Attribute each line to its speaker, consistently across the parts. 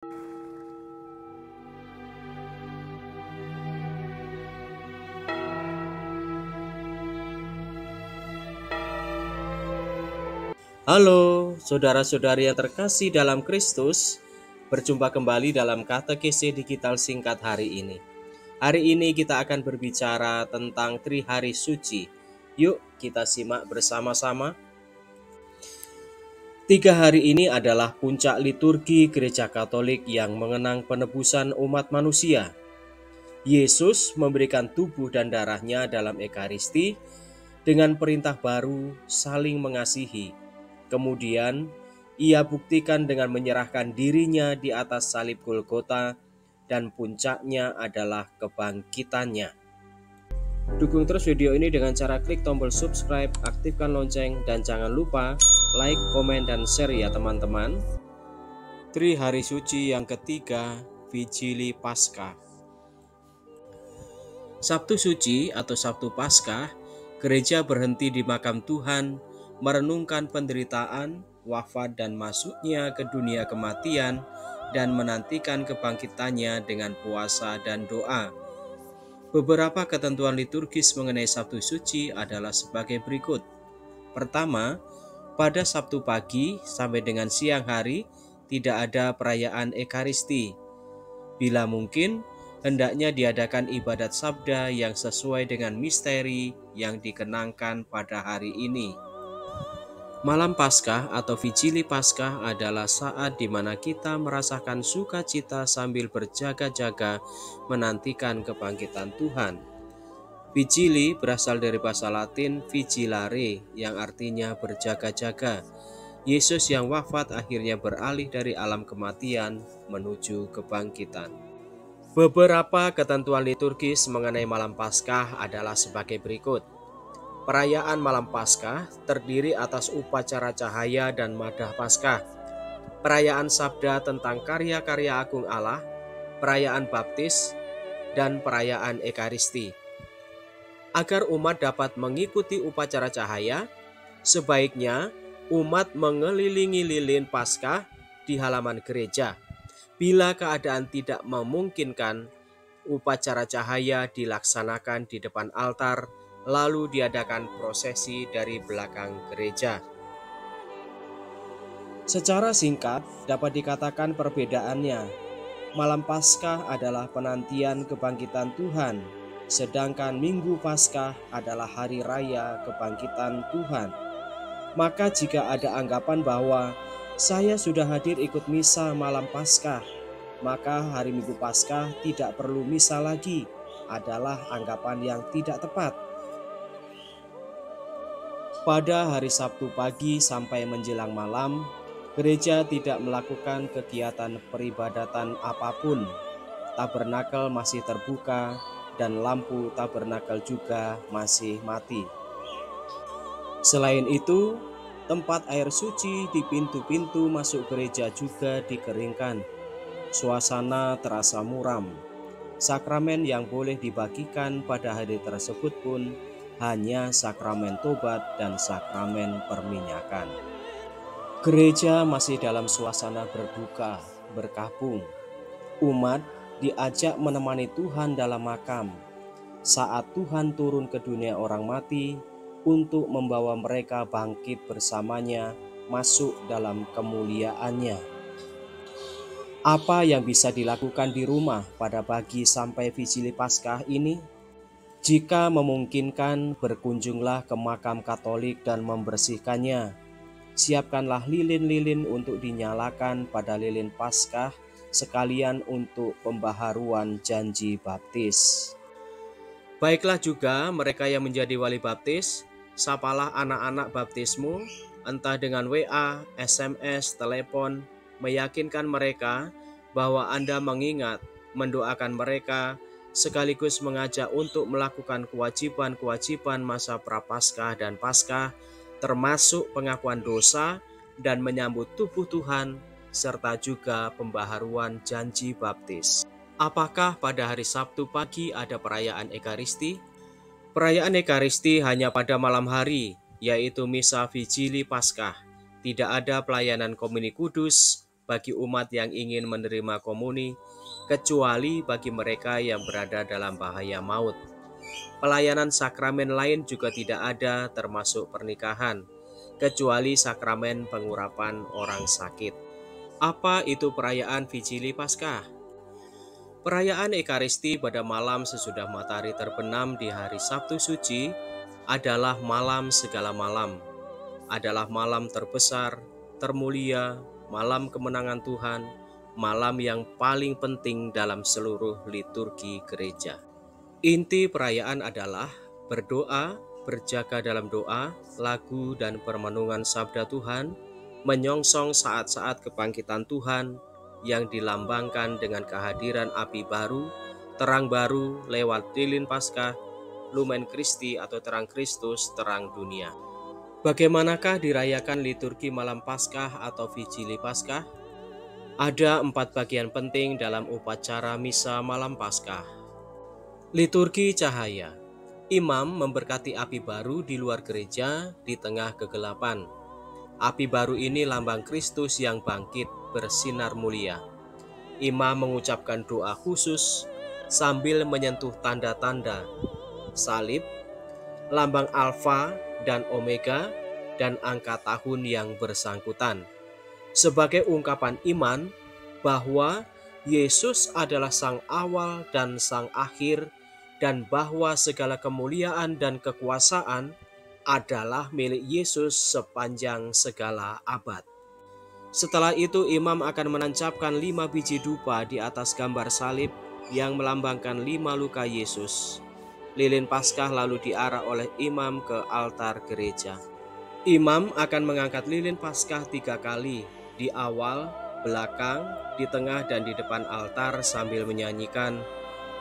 Speaker 1: Halo, saudara-saudari yang terkasih dalam Kristus. Berjumpa kembali dalam katekese digital singkat hari ini. Hari ini kita akan berbicara tentang Trihari Suci. Yuk kita simak bersama-sama. 3 hari ini adalah puncak liturgi Gereja Katolik yang mengenang penebusan umat manusia. Yesus memberikan tubuh dan darahnya dalam Ekaristi dengan perintah baru saling mengasihi. Kemudian, ia buktikan dengan menyerahkan dirinya di atas salib Golgota dan puncaknya adalah kebangkitannya. Dukung terus video ini dengan cara klik tombol subscribe, aktifkan lonceng, dan jangan lupa like, komen, dan share ya teman-teman. Trihari Suci yang ketiga, Vigili Paskah. Sabtu Suci atau Sabtu Paskah, gereja berhenti di makam Tuhan, merenungkan penderitaan, wafat, dan masuknya ke dunia kematian, dan menantikan kebangkitannya dengan puasa dan doa. Beberapa ketentuan liturgis mengenai Sabtu Suci adalah sebagai berikut. Pertama, pada Sabtu pagi sampai dengan siang hari tidak ada perayaan Ekaristi. Bila mungkin, hendaknya diadakan ibadat sabda yang sesuai dengan misteri yang dikenangkan pada hari ini. Malam Paskah atau Vigili Paskah adalah saat di mana kita merasakan sukacita sambil berjaga-jaga menantikan kebangkitan Tuhan. Vigili berasal dari bahasa Latin vigilare yang artinya berjaga-jaga. Yesus yang wafat akhirnya beralih dari alam kematian menuju kebangkitan. Beberapa ketentuan liturgis mengenai malam Paskah adalah sebagai berikut. Perayaan malam Paskah terdiri atas upacara cahaya dan madah Paskah, perayaan sabda tentang karya-karya agung Allah, perayaan baptis, dan perayaan Ekaristi. Agar umat dapat mengikuti upacara cahaya, sebaiknya umat mengelilingi lilin Paskah di halaman gereja. Bila keadaan tidak memungkinkan, upacara cahaya dilaksanakan di depan altar, lalu diadakan prosesi dari belakang gereja. Secara singkat dapat dikatakan perbedaannya. Malam Paskah adalah penantian kebangkitan Tuhan, sedangkan Minggu Paskah adalah hari raya kebangkitan Tuhan. Maka jika ada anggapan bahwa saya sudah hadir ikut misa malam Paskah, maka hari Minggu Paskah tidak perlu misa lagi, adalah anggapan yang tidak tepat. Pada hari Sabtu pagi sampai menjelang malam, gereja tidak melakukan kegiatan peribadatan apapun. Tabernakel masih terbuka dan lampu tabernakel juga masih mati. Selain itu, tempat air suci di pintu-pintu masuk gereja juga dikeringkan. Suasana terasa muram. Sakramen yang boleh dibagikan pada hari tersebut pun hanya sakramen tobat dan sakramen perminyakan. Gereja masih dalam suasana berduka, berkabung. Umat diajak menemani Tuhan dalam makam saat Tuhan turun ke dunia orang mati untuk membawa mereka bangkit bersamanya masuk dalam kemuliaannya. Apa yang bisa dilakukan di rumah pada pagi sampai Vigili Paskah ini? Jika memungkinkan, berkunjunglah ke makam Katolik dan membersihkannya. Siapkanlah lilin-lilin untuk dinyalakan pada lilin Paskah, sekalian untuk pembaharuan janji baptis. Baiklah juga mereka yang menjadi wali baptis, sapalah anak-anak baptismu, entah dengan WA, SMS, telepon, meyakinkan mereka bahwa Anda mengingat, mendoakan mereka, sekaligus mengajak untuk melakukan kewajiban-kewajiban masa Prapaskah dan Paskah, termasuk pengakuan dosa dan menyambut tubuh Tuhan, serta juga pembaharuan janji baptis. Apakah pada hari Sabtu pagi ada perayaan Ekaristi? Perayaan Ekaristi hanya pada malam hari, yaitu Misa Vigili Paskah. Tidak ada pelayanan Komuni Kudus, bagi umat yang ingin menerima komuni, kecuali bagi mereka yang berada dalam bahaya maut. Pelayanan sakramen lain juga tidak ada, termasuk pernikahan, kecuali sakramen pengurapan orang sakit. Apa itu perayaan Vigili Paskah? Perayaan Ekaristi pada malam sesudah matahari terbenam di hari Sabtu Suci adalah malam segala malam, adalah malam terbesar, termulia, malam kemenangan Tuhan, malam yang paling penting dalam seluruh liturgi gereja. Inti perayaan adalah berdoa, berjaga dalam doa, lagu dan permenungan sabda Tuhan, menyongsong saat-saat kebangkitan Tuhan yang dilambangkan dengan kehadiran api baru, terang baru lewat lilin Paskah, Lumen Christi atau terang Kristus, terang dunia. Bagaimanakah dirayakan liturgi malam Paskah atau Vigili Paskah? Ada 4 bagian penting dalam upacara misa malam Paskah. Liturgi cahaya. Imam memberkati api baru di luar gereja di tengah kegelapan. Api baru ini lambang Kristus yang bangkit bersinar mulia. Imam mengucapkan doa khusus sambil menyentuh tanda-tanda salib, lambang alfa dan omega, dan angka tahun yang bersangkutan, sebagai ungkapan iman bahwa Yesus adalah sang awal dan sang akhir, dan bahwa segala kemuliaan dan kekuasaan adalah milik Yesus sepanjang segala abad. Setelah itu imam akan menancapkan 5 biji dupa di atas gambar salib yang melambangkan 5 luka Yesus. Lilin Paskah lalu diarah oleh imam ke altar gereja. Imam akan mengangkat lilin Paskah 3 kali, di awal, belakang, di tengah, dan di depan altar sambil menyanyikan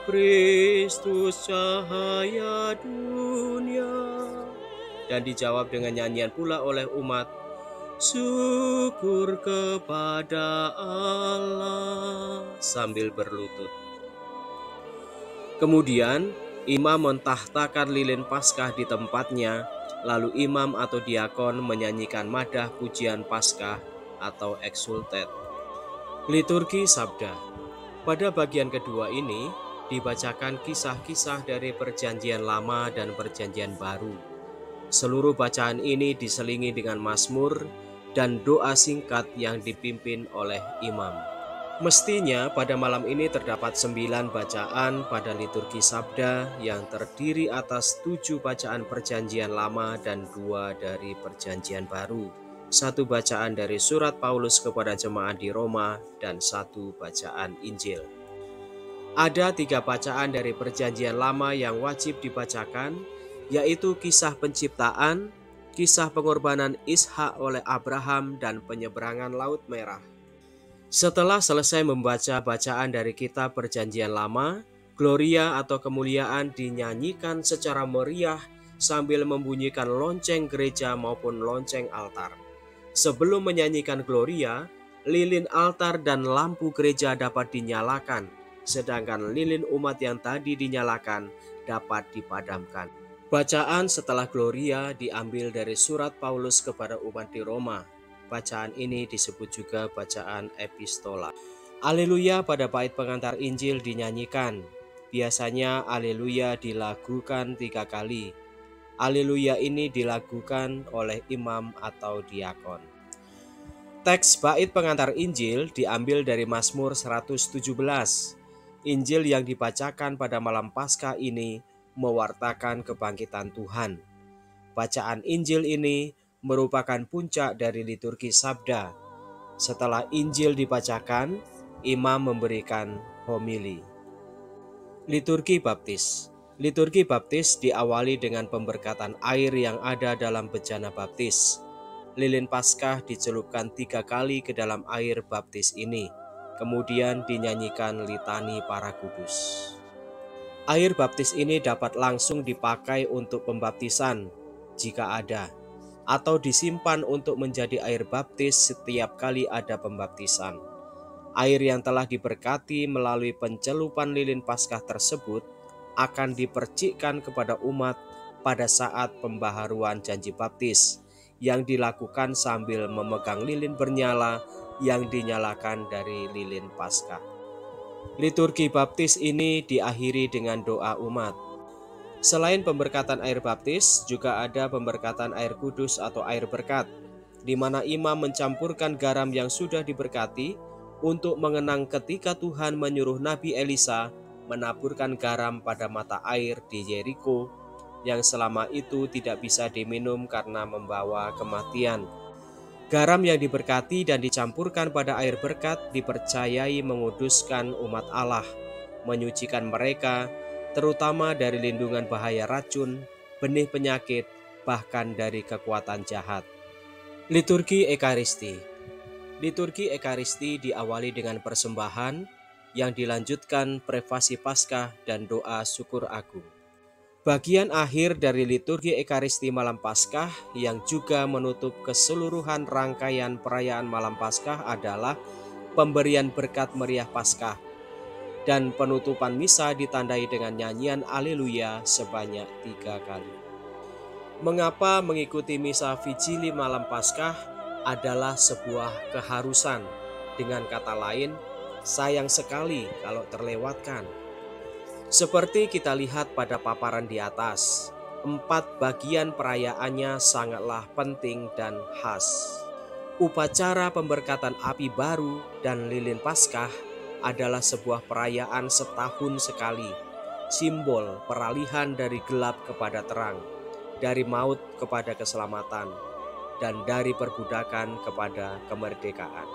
Speaker 1: Kristus cahaya dunia, dan dijawab dengan nyanyian pula oleh umat, syukur kepada Allah, sambil berlutut. Kemudian imam mentahtakan lilin Paskah di tempatnya, lalu imam atau diakon menyanyikan madah pujian Paskah atau exsultet. Liturgi Sabda. Pada bagian kedua ini dibacakan kisah-kisah dari Perjanjian Lama dan Perjanjian Baru. Seluruh bacaan ini diselingi dengan mazmur dan doa singkat yang dipimpin oleh imam. Mestinya pada malam ini terdapat 9 bacaan pada liturgi Sabda yang terdiri atas 7 bacaan Perjanjian Lama dan 2 dari Perjanjian Baru, 1 bacaan dari surat Paulus kepada jemaat di Roma, dan 1 bacaan Injil. Ada 3 bacaan dari Perjanjian Lama yang wajib dibacakan, yaitu kisah penciptaan, kisah pengorbanan Ishak oleh Abraham, dan penyeberangan Laut Merah. Setelah selesai membaca bacaan dari kitab Perjanjian Lama, Gloria atau kemuliaan dinyanyikan secara meriah sambil membunyikan lonceng gereja maupun lonceng altar. Sebelum menyanyikan Gloria, lilin altar dan lampu gereja dapat dinyalakan, sedangkan lilin umat yang tadi dinyalakan dapat dipadamkan. Bacaan setelah Gloria diambil dari surat Paulus kepada umat di Roma. Bacaan ini disebut juga bacaan epistola. Alleluia pada bait pengantar Injil dinyanyikan. Biasanya Alleluia dilagukan 3 kali. Alleluia ini dilagukan oleh imam atau diakon. Teks bait pengantar Injil diambil dari Mazmur 117. Injil yang dibacakan pada malam Paskah ini mewartakan kebangkitan Tuhan. Bacaan Injil ini merupakan puncak dari liturgi Sabda. Setelah Injil dibacakan, imam memberikan homili. Liturgi Baptis. Liturgi Baptis diawali dengan pemberkatan air yang ada dalam bejana baptis. Lilin Paskah dicelupkan 3 kali ke dalam air baptis ini, kemudian dinyanyikan litani para kudus. Air baptis ini dapat langsung dipakai untuk pembaptisan jika ada, atau disimpan untuk menjadi air baptis setiap kali ada pembaptisan. Air yang telah diberkati melalui pencelupan lilin Paskah tersebut akan dipercikkan kepada umat pada saat pembaharuan janji baptis yang dilakukan sambil memegang lilin bernyala yang dinyalakan dari lilin Paskah. Liturgi baptis ini diakhiri dengan doa umat. Selain pemberkatan air baptis, juga ada pemberkatan air kudus atau air berkat, di mana imam mencampurkan garam yang sudah diberkati untuk mengenang ketika Tuhan menyuruh Nabi Elisa menaburkan garam pada mata air di Yeriko, yang selama itu tidak bisa diminum karena membawa kematian. Garam yang diberkati dan dicampurkan pada air berkat dipercayai menguduskan umat Allah, menyucikan mereka, terutama dari lindungan bahaya racun, benih penyakit, bahkan dari kekuatan jahat. Liturgi Ekaristi. Liturgi Ekaristi diawali dengan persembahan yang dilanjutkan prefasi Paskah dan doa syukur agung. Bagian akhir dari liturgi Ekaristi malam Paskah yang juga menutup keseluruhan rangkaian perayaan malam Paskah adalah pemberian berkat meriah Paskah, dan penutupan misa ditandai dengan nyanyian Alleluia sebanyak 3 kali. Mengapa mengikuti misa Vigili malam Paskah adalah sebuah keharusan? Dengan kata lain, sayang sekali kalau terlewatkan. Seperti kita lihat pada paparan di atas, 4 bagian perayaannya sangatlah penting dan khas. Upacara pemberkatan api baru dan lilin Paskah adalah sebuah perayaan setahun sekali, simbol peralihan dari gelap kepada terang, dari maut kepada keselamatan, dan dari perbudakan kepada kemerdekaan.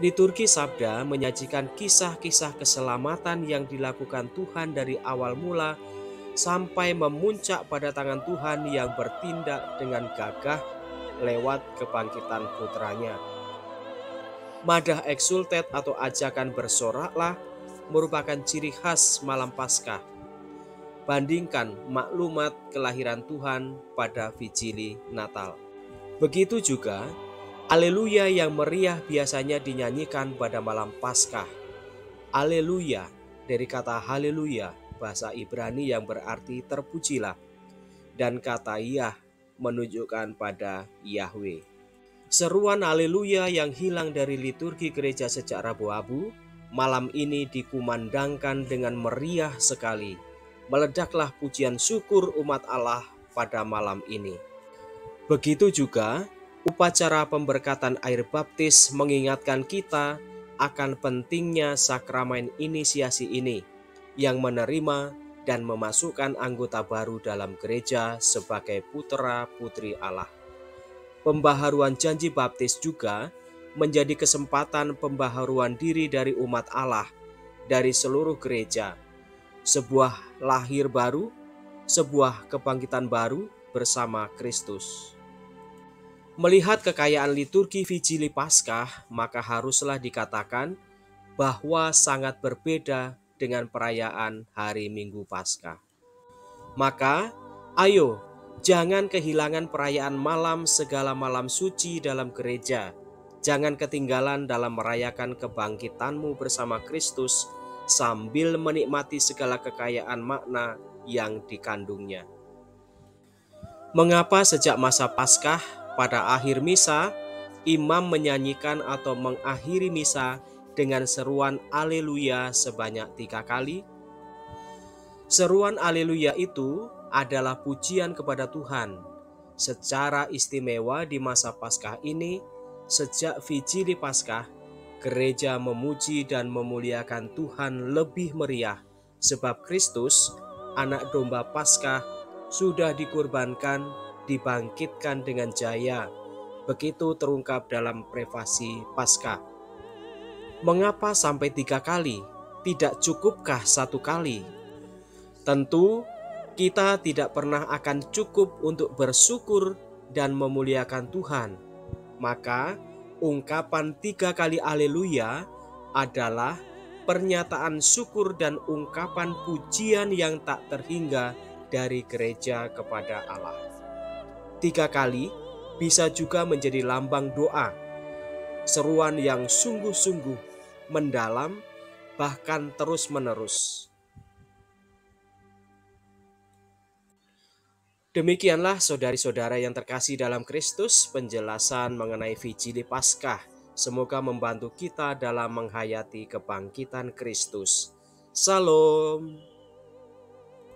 Speaker 1: Liturgi Sabda menyajikan kisah-kisah keselamatan yang dilakukan Tuhan dari awal mula sampai memuncak pada tangan Tuhan yang bertindak dengan gagah lewat kebangkitan putranya. Madah exsultet atau ajakan bersoraklah merupakan ciri khas malam Paskah. Bandingkan maklumat kelahiran Tuhan pada Vigili Natal. Begitu juga Alleluia yang meriah biasanya dinyanyikan pada malam Paskah. Alleluia dari kata haleluya, bahasa Ibrani yang berarti terpujilah, dan kata Yah menunjukkan pada Yahweh. Seruan Alleluia yang hilang dari liturgi gereja sejak Rabu Abu, malam ini dikumandangkan dengan meriah sekali. Meledaklah pujian syukur umat Allah pada malam ini. Begitu juga upacara pemberkatan air baptis mengingatkan kita akan pentingnya sakramen inisiasi ini yang menerima dan memasukkan anggota baru dalam gereja sebagai putra-putri Allah. Pembaharuan janji baptis juga menjadi kesempatan pembaharuan diri dari umat Allah dari seluruh gereja, sebuah lahir baru, sebuah kebangkitan baru bersama Kristus. Melihat kekayaan liturgi Vigili Paskah, maka haruslah dikatakan bahwa sangat berbeda dengan perayaan hari Minggu Paskah. Maka, ayo, jangan kehilangan perayaan malam segala malam suci dalam gereja. Jangan ketinggalan dalam merayakan kebangkitanmu bersama Kristus sambil menikmati segala kekayaan makna yang dikandungnya. Mengapa sejak masa Paskah pada akhir misa, imam menyanyikan atau mengakhiri misa dengan seruan Alleluia sebanyak 3 kali? Seruan Alleluia itu adalah pujian kepada Tuhan. Secara istimewa di masa Paskah ini, sejak Vigili Paskah, gereja memuji dan memuliakan Tuhan lebih meriah, sebab Kristus, anak domba Paskah, sudah dikurbankan, dibangkitkan dengan jaya. Begitu terungkap dalam prefasi Paskah. Mengapa sampai 3 kali? Tidak cukupkah 1 kali? Tentu kita tidak pernah akan cukup untuk bersyukur dan memuliakan Tuhan. Maka ungkapan 3 kali Alleluia adalah pernyataan syukur dan ungkapan pujian yang tak terhingga dari gereja kepada Allah. 3 kali bisa juga menjadi lambang doa, seruan yang sungguh-sungguh mendalam, bahkan terus-menerus. Demikianlah saudari-saudara yang terkasih dalam Kristus, penjelasan mengenai Vigili Paskah. Semoga membantu kita dalam menghayati kebangkitan Kristus. Salam.